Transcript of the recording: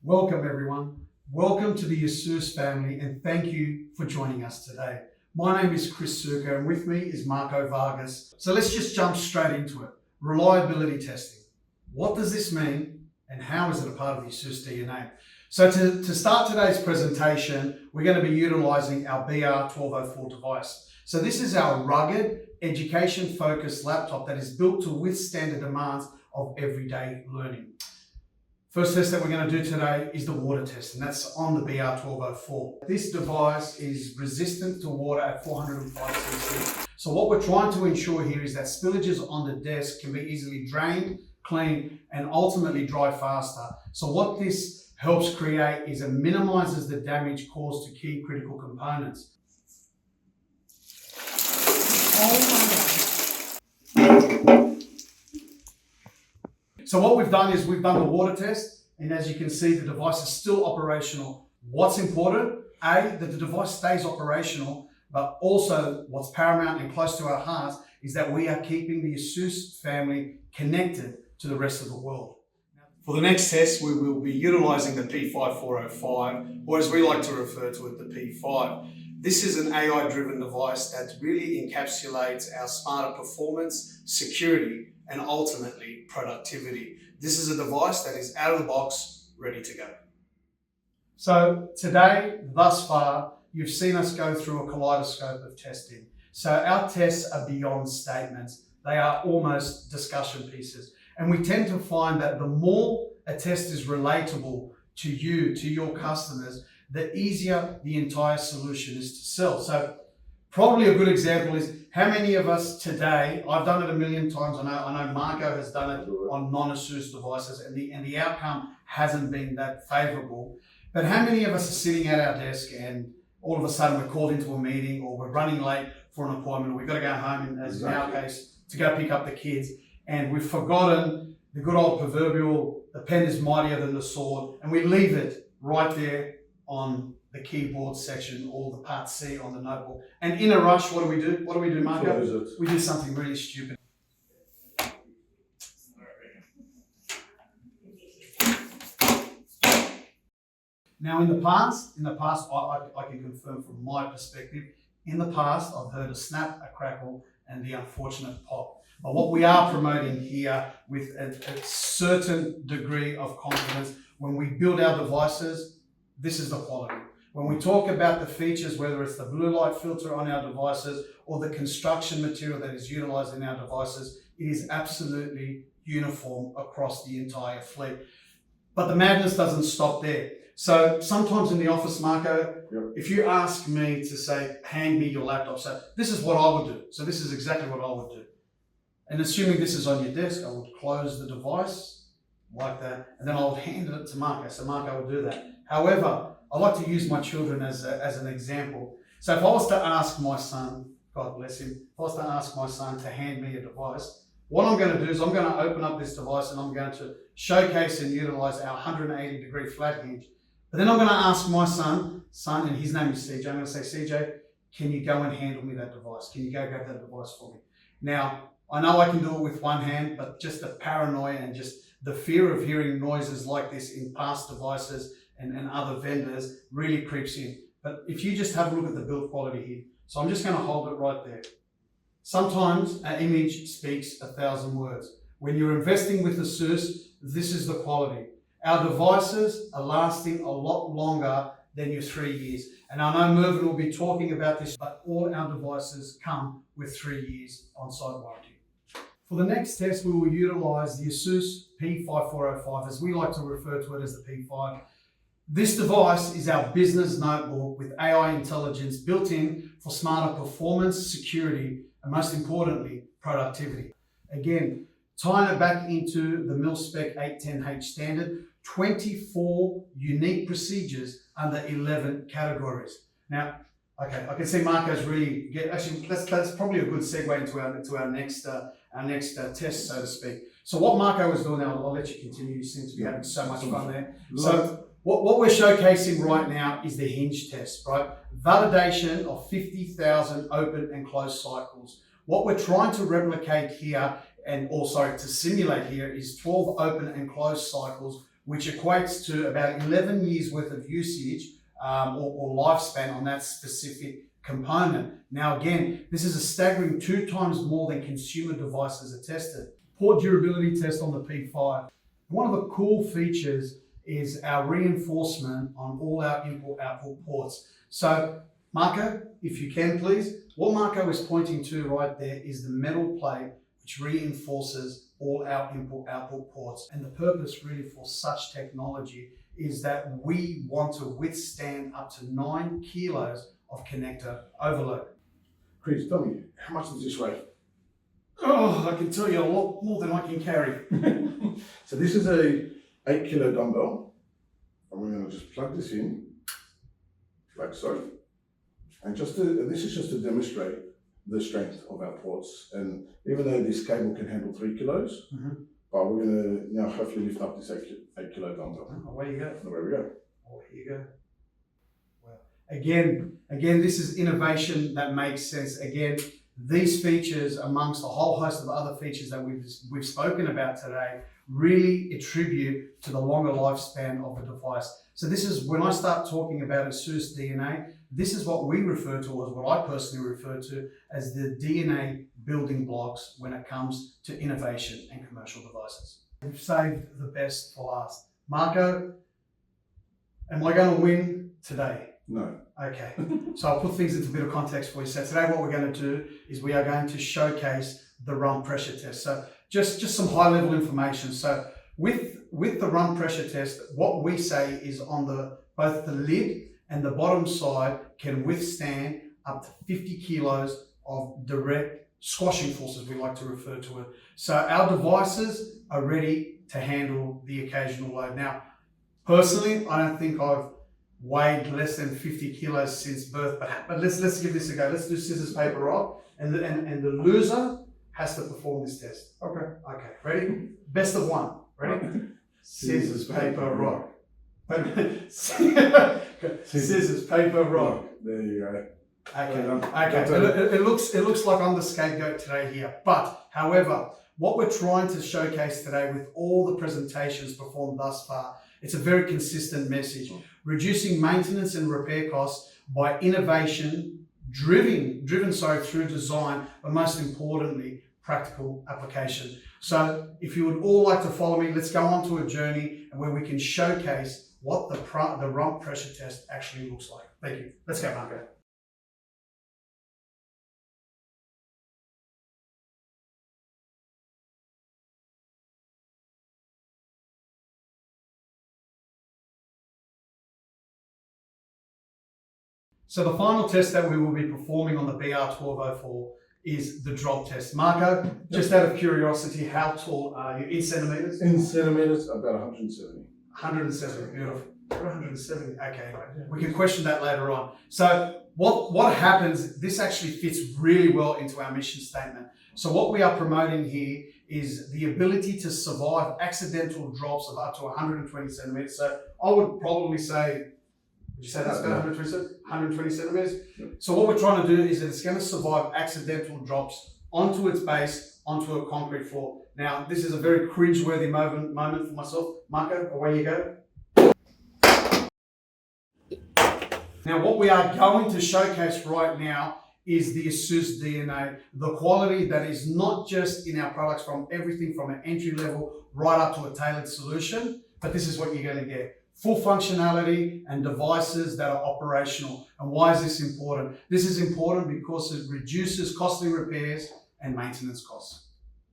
Welcome everyone. Welcome to the ASUS family and thank you for joining us today. My name is Chris Succar and with me is Vargas. So let's just jump straight into it. Reliability testing. What does this mean and how is it a part of the ASUS DNA? So to start today's presentation, we're going to be utilizing our BR1204 device. So this is our rugged, education-focused laptop that is built to withstand the demands of everyday learning. First test that we're going to do today is the water test, and that's on the BR1204. This device is resistant to water at 405 cc. So what we're trying to ensure here is that spillages on the desk can be easily drained, cleaned, and ultimately dry faster. So what this helps create is it minimizes the damage caused to key critical components. So what we've done is we've done the water test, and as you can see, the device is still operational. What's important? A, that the device stays operational, but also what's paramount and close to our hearts is that we are keeping the ASUS family connected to the rest of the world. For the next test, we will be utilizing the P5405, or as we like to refer to it, the P5. This is an AI-driven device that really encapsulates our smarter performance, security, and ultimately productivity. This is a device that is out of the box, ready to go. So today, thus far, you've seen us go through a kaleidoscope of testing. So our tests are beyond statements. They are almost discussion pieces. And we tend to find that the more a test is relatable to you, to your customers, the easier the entire solution is to sell. So probably a good example is how many of us today, I've done it a million times, I know Marco has done it on non-ASUS devices and the outcome hasn't been that favorable. But how many of us are sitting at our desk and all of a sudden we're called into a meeting or we're running late for an appointment, or we've got to go home, and as in our case, to go pick up the kids, and we've forgotten the good old proverbial, the pen is mightier than the sword, and we leave it right there on the keyboard section or the part C on the notebook. And in a rush, what do we do? What do we do, Marco? We do something really stupid. Now, in the past, I can confirm from my perspective, in the past, I've heard a snap, a crackle, and the unfortunate pop. But what we are promoting here with a certain degree of confidence, when we build our devices, this is the quality. When we talk about the features, whether it's the blue light filter on our devices or the construction material that is utilized in our devices, it is absolutely uniform across the entire fleet. But the madness doesn't stop there. So sometimes in the office, Marco, if you ask me to say, hand me your laptop, so this is what I would do. So this is exactly what I would do. And assuming this is on your desk, I would close the device like that, and then I would hand it to Marco. So Marco would do that. However, I like to use my children as an example. So if I was to ask my son, God bless him, if I was to ask my son to hand me a device, what I'm going to do is I'm going to open up this device and I'm going to showcase and utilize our 180-degree flat hinge. But then I'm going to ask my son, and his name is CJ, I'm going to say, CJ, can you go and handle me that device? Can you go grab that device for me? Now, I know I can do it with one hand, but just the paranoia and just the fear of hearing noises like this in past devices and other vendors really creeps in. But if you just have a look at the build quality here, so I'm just going to hold it right there. Sometimes an image speaks 1,000 words. When you're investing with ASUS, this is the quality. Our devices are lasting a lot longer than your 3 years. And I know Mervyn will be talking about this, but all our devices come with 3 years on-site warranty. For the next test, we will utilize the ASUS P5405, as we like to refer to it as the P5. This device is our business notebook with AI intelligence built in for smarter performance, security, and most importantly, productivity. Again, tying it back into the mil-spec 810H standard, 24 unique procedures under 11 categories. Now, okay, I can see Marco's really actually that's probably a good segue into our next test, so to speak. So what Marco was doing now, I'll let you continue. You seem to be having so much fun there. So what we're showcasing right now is the hinge test, right? Validation of 50,000 open and closed cycles. What we're trying to replicate here, to simulate here, is 12 open and closed cycles which equates to about 11 years worth of usage or lifespan on that specific component. Now again, this is a staggering 2 times more than consumer devices are tested. Port durability test on the P5. One of the cool features is our reinforcement on all our input-output ports. So Marco, if you can please, what Marco is pointing to right there is the metal plate which reinforces all our input-output ports. And the purpose really for such technology is that we want to withstand up to 9 kilos of connector overload. Chris, tell me, how much does this weigh? Oh, I can tell you a lot more than I can carry. So this is a 8 kilo dumbbell, and we're going to just plug this in, like so. And this is just to demonstrate the strength of our ports. And even though this cable can handle 3 kilos, but we're going to now hopefully lift up this 8 kilo dumbbell. Away you go. Away we go. Oh, here you go. Wow. Again, this is innovation that makes sense. Again, these features, amongst a whole host of other features that we've spoken about today, really attribute to the longer lifespan of the device. So this is, when I start talking about ASUS DNA, this is what we refer to, as what I personally refer to as the DNA building blocks when it comes to innovation and commercial devices. We've saved the best for last. Marco, am I going to win today? No. Okay, so I'll put things into a bit of context for you. So today what we're going to do is we are going to showcase the rump pressure test. So just some high level information. So with the rump pressure test, what we say is on both the lid and the bottom side can withstand up to 50 kilos of direct squashing forces, we like to refer to it. So our devices are ready to handle the occasional load. Now, personally, I don't think I've weighed less than 50 kilos since birth, but let's give this a go. Let's do scissors, paper, rock, and the loser has to perform this test. Okay. Okay, ready? Best of one. Ready? Scissors, paper, rock. Scissors, paper, rock. There you go. Okay. It looks like I'm the scapegoat today here. But, however, what we're trying to showcase today with all the presentations performed thus far, it's a very consistent message. Reducing maintenance and repair costs by innovation, driven through design, but most importantly, practical application. So if you would all like to follow me, let's go on to a journey and where we can showcase what the rump pressure test actually looks like. Thank you. Let's go, Marco. So the final test that we will be performing on the BR1204 is the drop test. Marco, just out of curiosity, how tall are you in centimeters? In centimeters, about 170. 170, beautiful. 170, okay. We can question that later on. So what happens, this actually fits really well into our mission statement. So what we are promoting here is the ability to survive accidental drops of up to 120 centimeters. So I would probably say, would you say that's about 120 centimeters? Yep. So what we're trying to do is that it's going to survive accidental drops onto its base, onto a concrete floor. Now, this is a very cringe-worthy moment for myself. Marco, away you go. Now, what we are going to showcase right now is the ASUS DNA, the quality that is not just in our products, from everything from an entry level right up to a tailored solution, but this is what you're going to get. Full functionality and devices that are operational. And why is this important? This is important because it reduces costly repairs and maintenance costs.